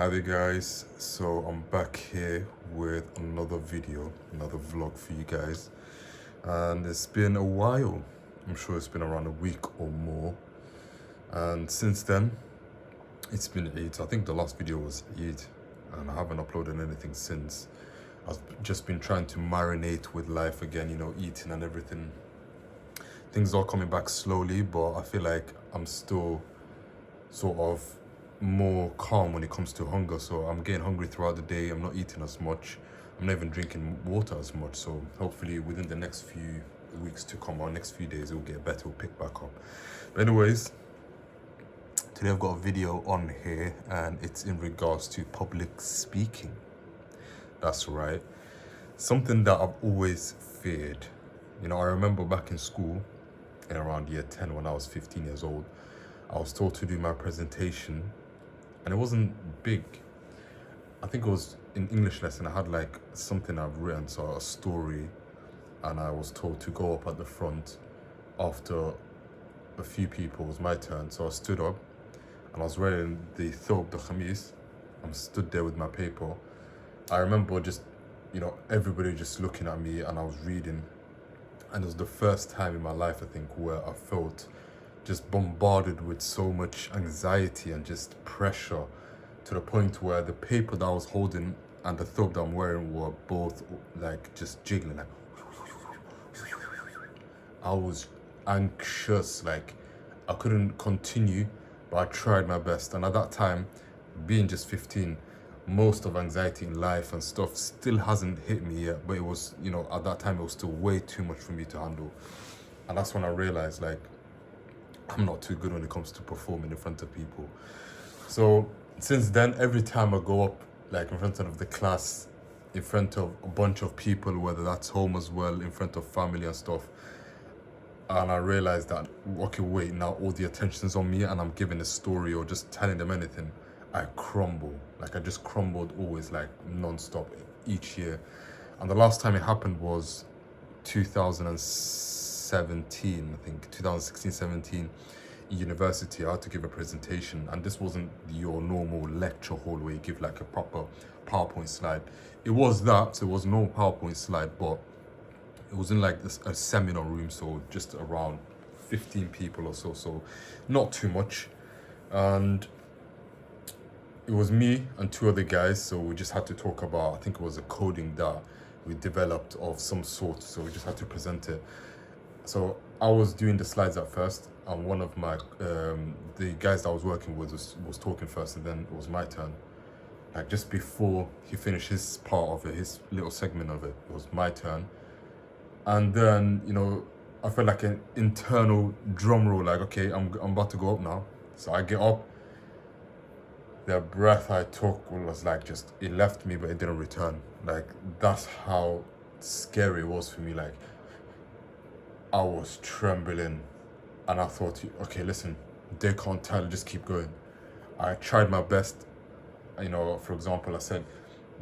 Hi there guys, so I'm back here with another video, another vlog for you guys, and it's been a while. I'm sure it's been around a week or more, and since then it's been Eid. I think the last video was Eid, and I haven't uploaded anything since. I've just been trying to marinate with life again, eating and everything. Things are coming back slowly, but I feel like I'm still sort of more calm when it comes to hunger. So I'm getting hungry throughout the day. I'm not eating as much. I'm not even drinking water as much. So hopefully within the next few weeks to come, or next few days, it will get better, it will pick back up. But anyways, today I've got a video on here and it's in regards to public speaking. That's right. Something that I've always feared. I remember back in school in around year 10 when I was 15 years old, I was told to do my presentation, and it wasn't big. I think it was in English lesson. I had like something I've written, so a story, and I was told to go up at the front after a few people. It was my turn, so I stood up, and I was wearing the thobe, the khamis. I stood there with my paper. I remember just, everybody just looking at me, and I was reading, and it was the first time in my life, I think, where I felt just bombarded with so much anxiety and just pressure, to the point where the paper that I was holding and the thobe that I'm wearing were both like just jiggling. Like I was anxious, like I couldn't continue, but I tried my best. And at that time, being just 15, most of anxiety in life and stuff still hasn't hit me yet, but it was, at that time it was still way too much for me to handle. And that's when I realized, like, I'm not too good when it comes to performing in front of people. So since then, every time I go up, like in front of the class, in front of a bunch of people, whether that's home as well, in front of family and stuff, and I realized that, okay, wait, now all the attention's on me and I'm giving a story or just telling them anything, I crumble. Like I just crumbled always, like non-stop each year. And the last time it happened was 2017, I think, 2016, 17, university. I had to give a presentation, and this wasn't your normal lecture hall where you give like a proper PowerPoint slide. It was that, so it was no PowerPoint slide, but it was in like a seminar room, so just around 15 people or so not too much. And it was me and two other guys, so we just had to talk about, I think it was a coding that we developed of some sort, so we just had to present it. So I was doing the slides at first, and one of my the guys that I was working with was talking first, and then it was my turn. Like just before he finished his part of it, his little segment of it, it was my turn. And then, I felt like an internal drum roll, like, okay, I'm about to go up now. So I get up. The breath I took was like just, it left me, but it didn't return. Like, that's how scary it was for me. Like, I was trembling, and I thought, okay, listen, they can't tell, just keep going. I tried my best. For example, I said,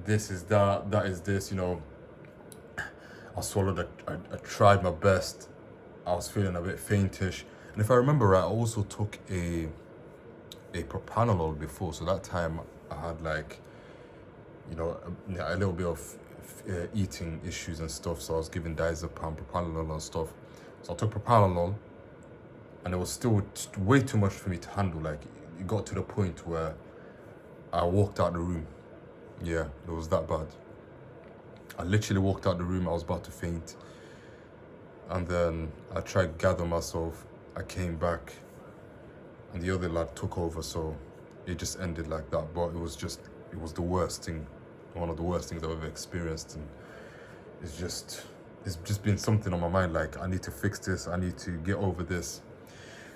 this is that, that is this, I swallowed, I tried my best. I was feeling a bit faintish. And if I remember right, I also took a propranolol before. So that time I had like, a little bit of eating issues and stuff. So I was given diazepam, propranolol and stuff. So I took propranolol, and it was still way too much for me to handle. Like it got to the point where I walked out the room. Yeah, it was that bad. I literally walked out the room. I was about to faint. And then I tried to gather myself. I came back, and the other lad took over. So it just ended like that. But it was the worst thing, one of the worst things I've ever experienced. And it's just been something on my mind. Like, I need to fix this. I need to get over this.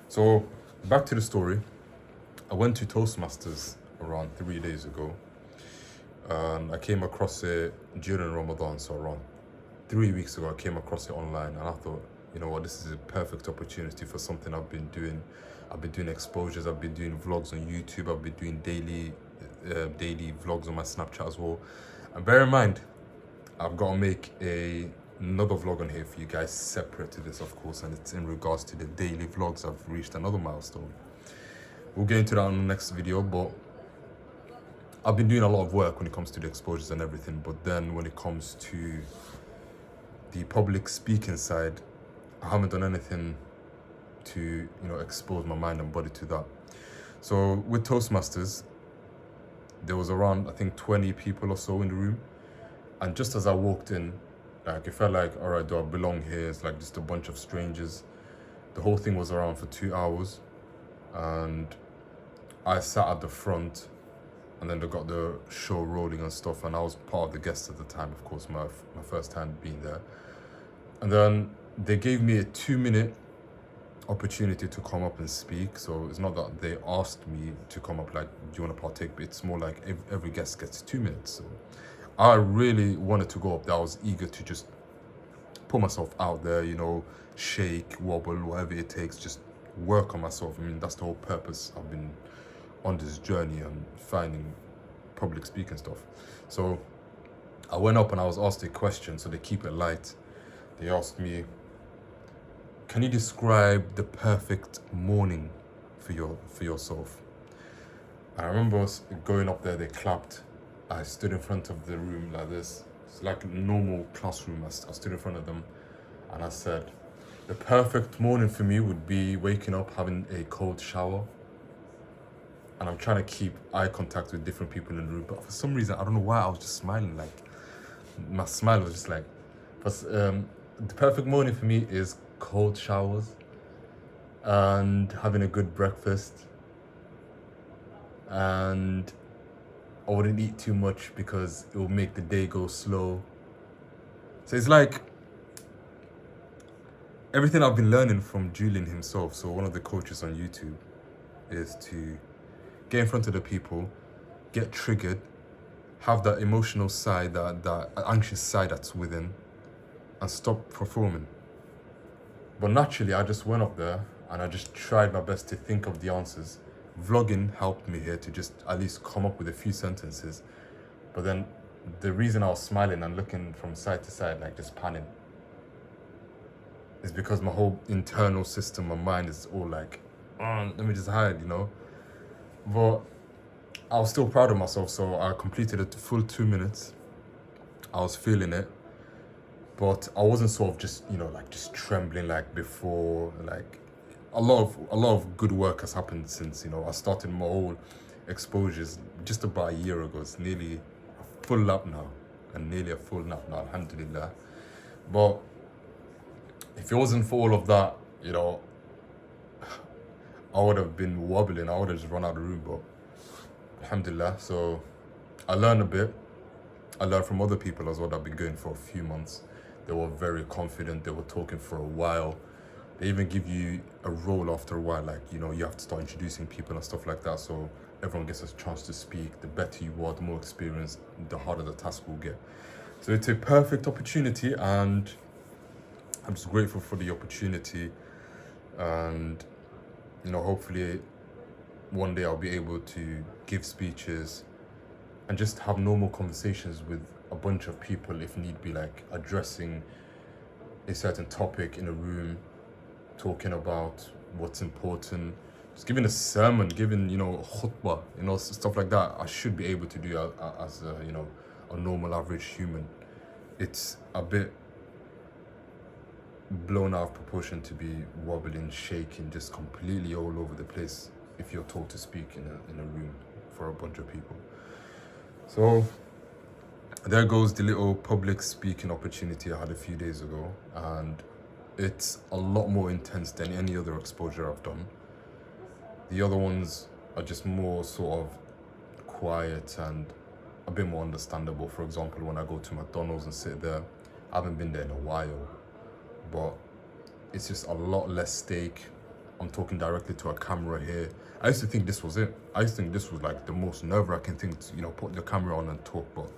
So back to the story. I went to Toastmasters around 3 days ago, and I came across it during Ramadan. So around 3 weeks ago, I came across it online, and I thought, you know what, this is a perfect opportunity for something I've been doing. I've been doing exposures, I've been doing vlogs on YouTube, I've been doing daily vlogs on my Snapchat as well. And bear in mind, I've got to make another vlog on here for you guys, separate to this, of course, and it's in regards to the daily vlogs. I've reached another milestone. We'll get into that on the next video, but I've been doing a lot of work when it comes to the exposures and everything, but then when it comes to the public speaking side, I haven't done anything to, you know, expose my mind and body to that. So with Toastmasters, there was around, I think, 20 people or so in the room. And just as I walked in, like, it felt like, all right, do I belong here? It's like just a bunch of strangers. The whole thing was around for 2 hours. And I sat at the front, and then they got the show rolling and stuff. And I was part of the guests at the time, of course, my first time being there. And then they gave me a 2-minute opportunity to come up and speak. So it's not that they asked me to come up like, do you want to partake? But it's more like every guest gets 2 minutes. So I really wanted to go up there. I was eager to just put myself out there, you know, shake, wobble, whatever it takes, just work on myself. I mean, that's the whole purpose. I've been on this journey and finding public speaking stuff. So I went up and I was asked a question, so they keep it light. They asked me, can you describe the perfect morning for yourself? And I remember going up there, they clapped. I stood in front of the room like this. It's like a normal classroom. I stood in front of them and I said, the perfect morning for me would be waking up, having a cold shower. And I'm trying to keep eye contact with different people in the room. But for some reason, I don't know why, I was just smiling. Like, my smile was just like, the perfect morning for me is cold showers and having a good breakfast, and I wouldn't eat too much because it will make the day go slow. So it's like everything I've been learning from Julian himself, so one of the coaches on YouTube, is to get in front of the people, get triggered, have that emotional side, that anxious side that's within, and stop performing. But naturally, I just went up there and I just tried my best to think of the answers. Vlogging helped me here to just at least come up with a few sentences. But then the reason I was smiling and looking from side to side, like just panning, is because my whole internal system, my mind is all like, let me just hide, you know? But I was still proud of myself, so I completed a full 2 minutes. I was feeling it. But I wasn't sort of just, you know, like just trembling like before. Like a lot of good work has happened since, you know, I started my whole exposures just about a year ago. It's nearly a full lap now, and nearly a full lap now, alhamdulillah. But if it wasn't for all of that, you know, I would have been wobbling. I would have just run out of the room, but alhamdulillah. So I learned a bit. I learned from other people as well that have been going for a few months. They were very confident. They were talking for a while. They even give you a role after a while, like, you know, you have to start introducing people and stuff like that. So everyone gets a chance to speak. The better you are, the more experience, the harder the task will get. So it's a perfect opportunity, and I'm just grateful for the opportunity. And, you know, hopefully one day I'll be able to give speeches and just have normal conversations with a bunch of people if need be, like addressing a certain topic in a room, talking about what's important, just giving a sermon, giving, you know, khutbah, you know, stuff like that. I should be able to do as a, you know, a normal average human. It's a bit blown out of proportion to be wobbling, shaking, just completely all over the place if you're told to speak in a room for a bunch of people. So there goes the little public speaking opportunity I had a few days ago, and it's a lot more intense than any other exposure I've done. The other ones are just more sort of quiet and a bit more understandable. For example, when I go to McDonald's and sit there, I haven't been there in a while, but it's just a lot less stake. I'm talking directly to a camera here. I used to think this was it. I used to think this was like the most nerve-wracking thing to, you know, put the camera on and talk, but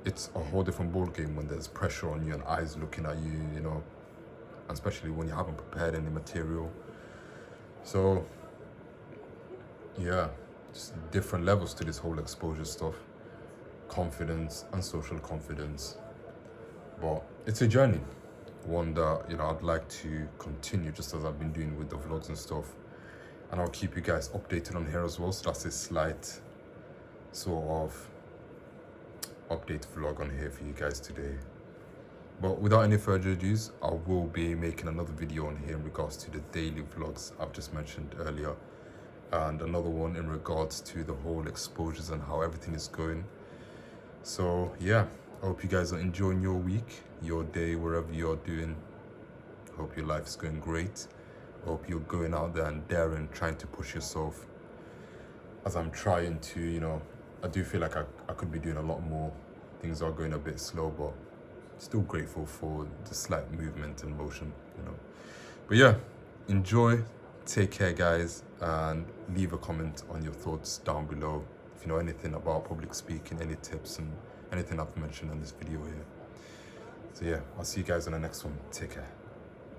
it's a whole different ball game when there's pressure on you and eyes looking at you, you know, especially when you haven't prepared any material. So yeah, just different levels to this whole exposure stuff, confidence and social confidence. But it's a journey, one that, you know, I'd like to continue just as I've been doing with the vlogs and stuff. And I'll keep you guys updated on here as well. So that's a slight sort of update vlog on here for you guys today. But without any further ado, I will be making another video on here in regards to the daily vlogs I've just mentioned earlier, and another one in regards to the whole exposures and how everything is going. So yeah, I hope you guys are enjoying your week, your day, wherever you're doing. Hope your life is going great. Hope you're going out there and daring, trying to push yourself, as I'm trying to. You know, I do feel like I could be doing a lot more. Things are going a bit slow, but still grateful for the slight movement and motion, you know. But yeah, enjoy, take care guys, and leave a comment on your thoughts down below if you know anything about public speaking, any tips and anything I've mentioned in this video here. So yeah, I'll see you guys in the next one. Take care.